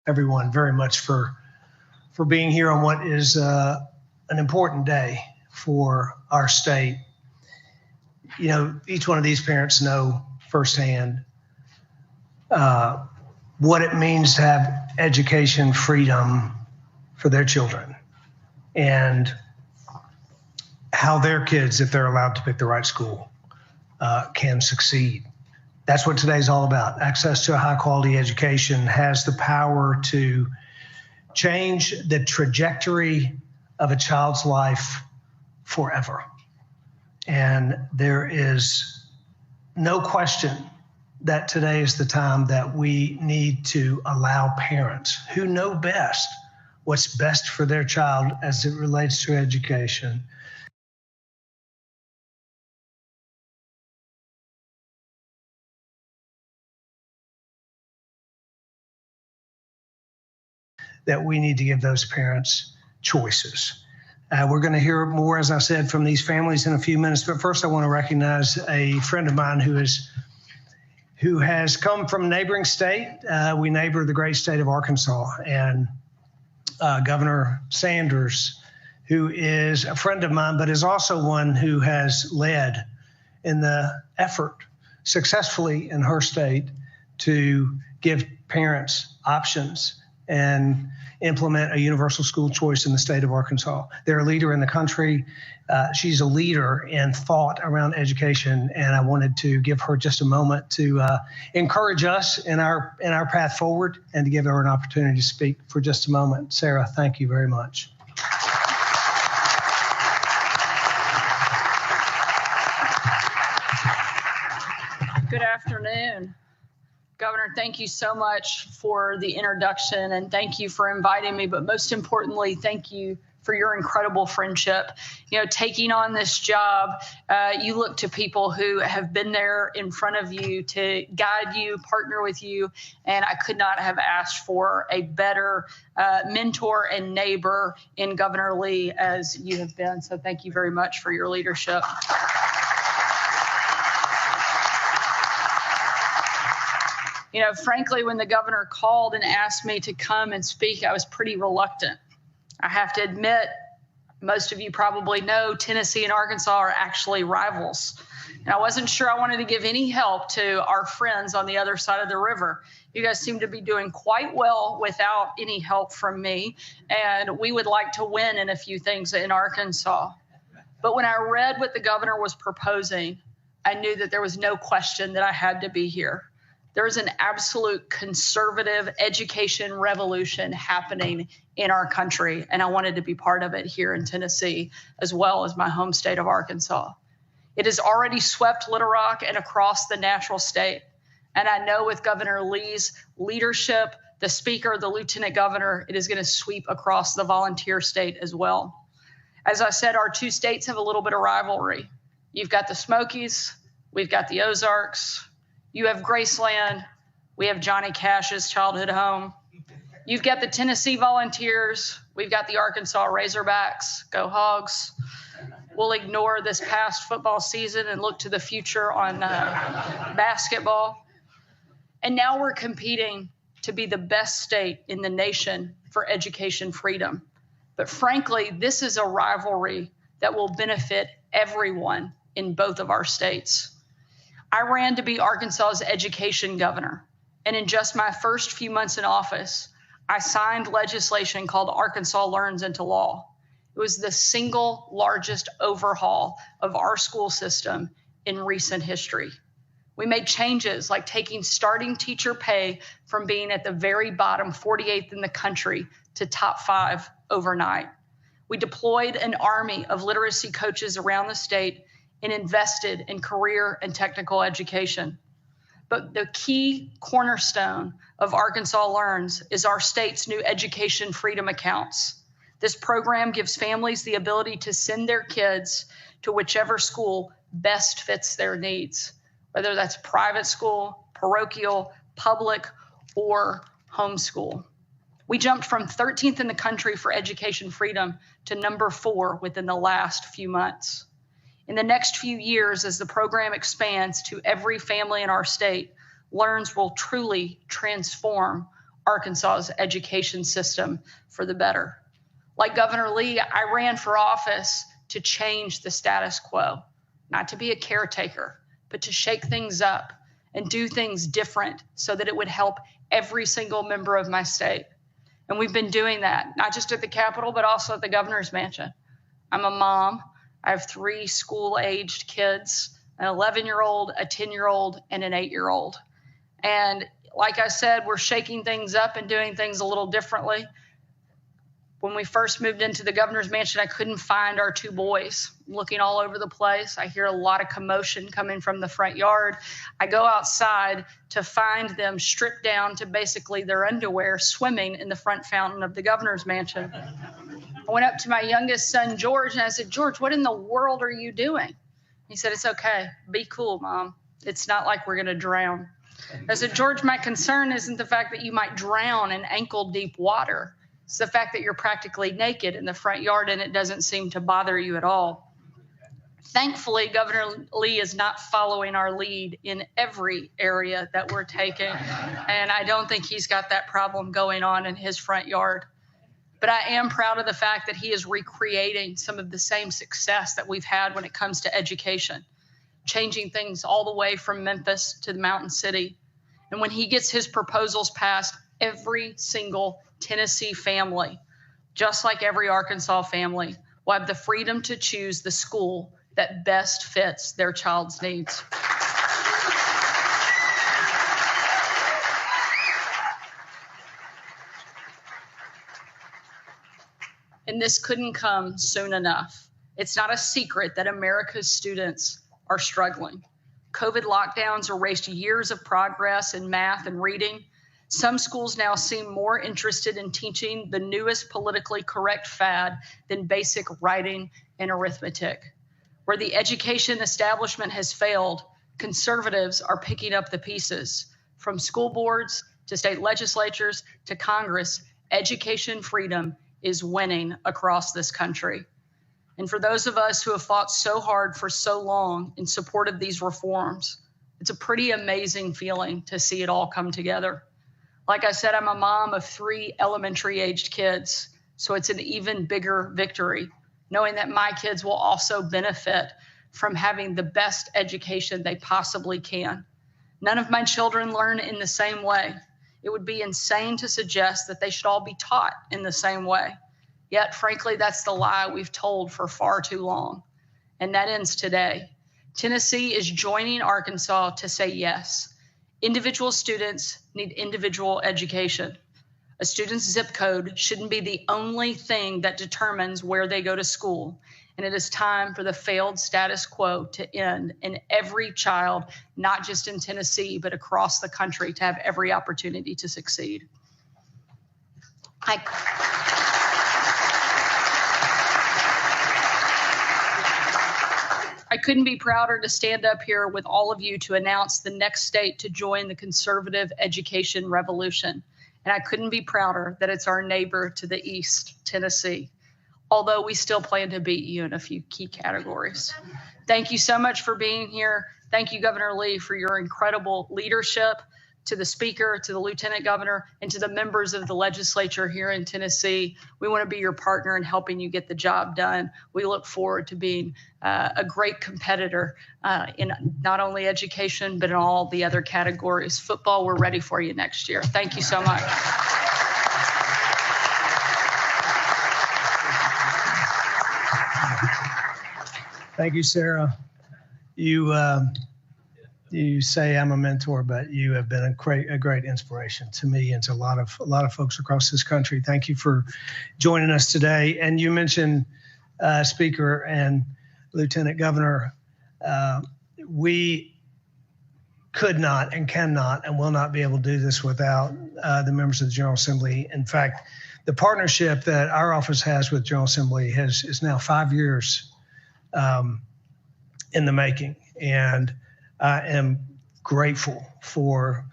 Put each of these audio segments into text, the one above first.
everyone very much for being here on what is an important day for our state. You know, each one of these parents know firsthand what it means to have education freedom for their children and how their kids, if they're allowed to pick the right school, can succeed. That's what today's all about. Access to a high quality education has the power to change the trajectory of a child's life forever. And there is no question that today is the time that we need to allow parents who know best what's best for their child as it relates to education that we need to give those parents choices. We're going to hear more, as I said, from these families in a few minutes. But first, I want to recognize a friend of mine who has come from a neighboring state. We neighbor the great state of Arkansas, and Governor Sanders, who is a friend of mine, but is also one who has led in the effort successfully in her state to give parents options and implement a universal school choice in the state of Arkansas. They're a leader in the country. She's a leader in thought around education, and I wanted to give her just a moment to encourage us in our path forward and to give her an opportunity to speak for just a moment. Sarah, thank you very much. Good afternoon. Governor, thank you so much for the introduction, and thank you for inviting me. But most importantly, thank you for your incredible friendship. You know, taking on this job, you look to people who have been there in front of you to guide you, partner with you, and I could not have asked for a better mentor and neighbor in Governor Lee as you have been. So thank you very much for your leadership. You know, frankly, when the governor called and asked me to come and speak, I was pretty reluctant. I have to admit, most of you probably know Tennessee and Arkansas are actually rivals. And I wasn't sure I wanted to give any help to our friends on the other side of the river. You guys seem to be doing quite well without any help from me. And we would like to win in a few things in Arkansas. But when I read what the governor was proposing, I knew that there was no question that I had to be here. There is an absolute conservative education revolution happening in our country, and I wanted to be part of it here in Tennessee, as well as my home state of Arkansas. It has already swept Little Rock and across the natural state, and I know with Governor Lee's leadership, the speaker, the lieutenant governor, it is going to sweep across the volunteer state as well. As I said, our two states have a little bit of rivalry. You've got the Smokies, we've got the Ozarks. You have Graceland, we have Johnny Cash's childhood home. You've got the Tennessee Volunteers, we've got the Arkansas Razorbacks, go Hogs. We'll ignore this past football season and look to the future on basketball. And now we're competing to be the best state in the nation for education freedom. But frankly, this is a rivalry that will benefit everyone in both of our states. I ran to be Arkansas's education governor, and in just my first few months in office, I signed legislation called Arkansas Learns into Law. It was the single largest overhaul of our school system in recent history. We made changes like taking starting teacher pay from being at the very bottom, 48th in the country, to top 5 overnight. We deployed an army of literacy coaches around the state and invested in career and technical education. But the key cornerstone of Arkansas Learns is our state's new education freedom accounts. This program gives families the ability to send their kids to whichever school best fits their needs, whether that's private school, parochial, public, or homeschool. We jumped from 13th in the country for education freedom to number 4 within the last few months. In the next few years, as the program expands to every family in our state, Learns will truly transform Arkansas's education system for the better. Like Governor Lee, I ran for office to change the status quo, not to be a caretaker, but to shake things up and do things different so that it would help every single member of my state. And we've been doing that, not just at the Capitol, but also at the governor's mansion. I'm a mom. I have 3 school-aged kids, an 11-year-old, a 10-year-old, and an 8-year-old. And like I said, we're shaking things up and doing things a little differently. When we first moved into the governor's mansion, I couldn't find our 2 boys. I'm looking all over the place. I hear a lot of commotion coming from the front yard. I go outside to find them stripped down to basically their underwear, swimming in the front fountain of the governor's mansion. I went up to my youngest son, George, and I said, George, what in the world are you doing? He said, it's okay. Be cool, Mom. It's not like we're going to drown. I said, George, my concern isn't the fact that you might drown in ankle-deep water. It's the fact that you're practically naked in the front yard and it doesn't seem to bother you at all. Thankfully, Governor Lee is not following our lead in every area that we're taking, and I don't think he's got that problem going on in his front yard. But I am proud of the fact that he is recreating some of the same success that we've had when it comes to education, changing things all the way from Memphis to the Mountain City. And when he gets his proposals passed, every single Tennessee family, just like every Arkansas family, will have the freedom to choose the school that best fits their child's needs. And this couldn't come soon enough. It's not a secret that America's students are struggling. COVID lockdowns erased years of progress in math and reading. Some schools now seem more interested in teaching the newest politically correct fad than basic writing and arithmetic. Where the education establishment has failed, conservatives are picking up the pieces. From school boards to state legislatures to Congress, education freedom is winning across this country. And for those of us who have fought so hard for so long in support of these reforms, it's a pretty amazing feeling to see it all come together. Like I said, I'm a mom of 3 elementary-aged kids, so it's an even bigger victory, knowing that my kids will also benefit from having the best education they possibly can. None of my children learn in the same way. It would be insane to suggest that they should all be taught in the same way. Yet, frankly, that's the lie we've told for far too long. And that ends today. Tennessee is joining Arkansas to say yes. Individual students need individual education. A student's zip code shouldn't be the only thing that determines where they go to school. And it is time for the failed status quo to end, and every child, not just in Tennessee, but across the country, to have every opportunity to succeed. I couldn't be prouder to stand up here with all of you to announce the next state to join the conservative education revolution. And I couldn't be prouder that it's our neighbor to the east, Tennessee, although we still plan to beat you in a few key categories. Thank you so much for being here. Thank you, Governor Lee, for your incredible leadership. To the Speaker, to the Lieutenant Governor, and to the members of the legislature here in Tennessee. We want to be your partner in helping you get the job done. We look forward to being a great competitor in not only education, but in all the other categories. Football, we're ready for you next year. Thank you so much. Thank you, Sarah. You say I'm a mentor, but you have been a great inspiration to me and to a lot of folks across this country. Thank you for joining us today. And you mentioned Speaker and Lieutenant Governor. We could not and cannot and will not be able to do this without the members of the General Assembly. In fact, the partnership that our office has with General Assembly is now 5 years in the making. And I am grateful for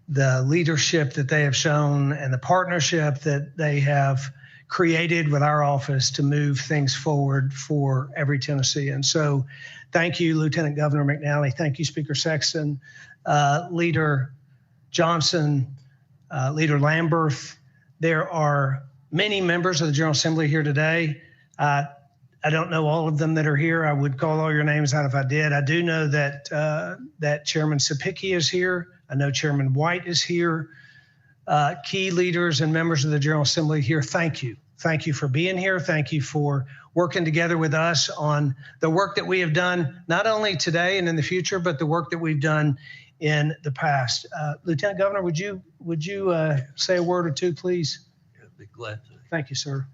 the leadership that they have shown and the partnership that they have created with our office to move things forward for every Tennessean. So thank you, Lieutenant Governor McNally. Thank you, Speaker Sexton, Leader Johnson, Leader Lamberth. There are many members of the General Assembly here today. I don't know all of them that are here. I would call all your names out if I did. I do know that that Chairman Sapicki is here. I know Chairman White is here. Key leaders and members of the General Assembly here, thank you. Thank you for being here. Thank you for working together with us on the work that we have done, not only today and in the future, but the work that we've done in the past. Lieutenant Governor, would you say a word or two, please? I'd be glad to. Thank you, sir.